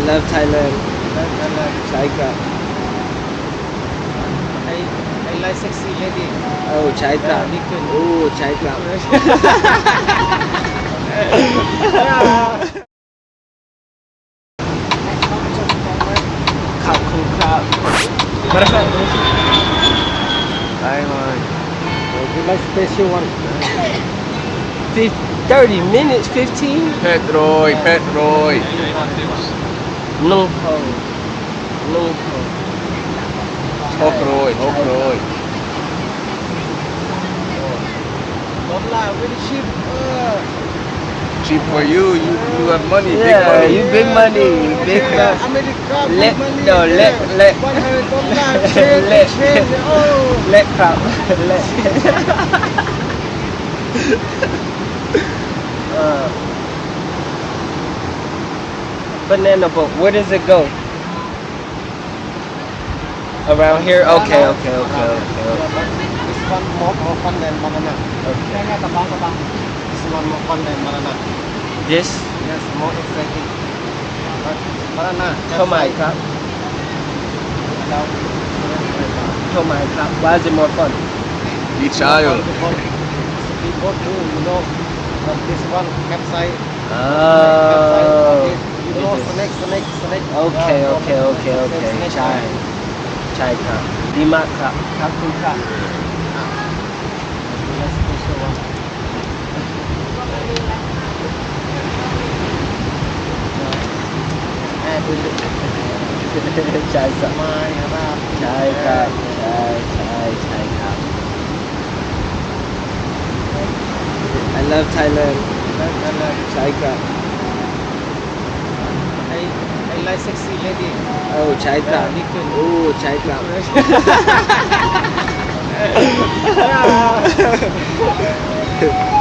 love Thailand ใช่ครับ I like sexy lady โอ้ใช่ครับ โอ้ใช่ครับขอบคุณครับ Hi man You like special one 30 minutes 15 เพชรโรย No ho No ho 6 โรย Dollar very cheap cheap for you have money big Yeah money you big money big America let money no let $100 change oh let ครับlet banana boat where does it go around here okay this one more fun than banana okay this one more fun than banana this yes more exciting but banana เท่าไหร่ครับเท่าไหร่ครับ why is it more fun each aisle speedboat too you know but this one capsize you know snake okay ใช่ครับดีมากครับขอบคุณครับ ใช่ครับ my ครับ ใช่ครับI love Thailand ใช่ครับ I like sexy lady โอ้ใช่ครับโอ้ใช่ครับ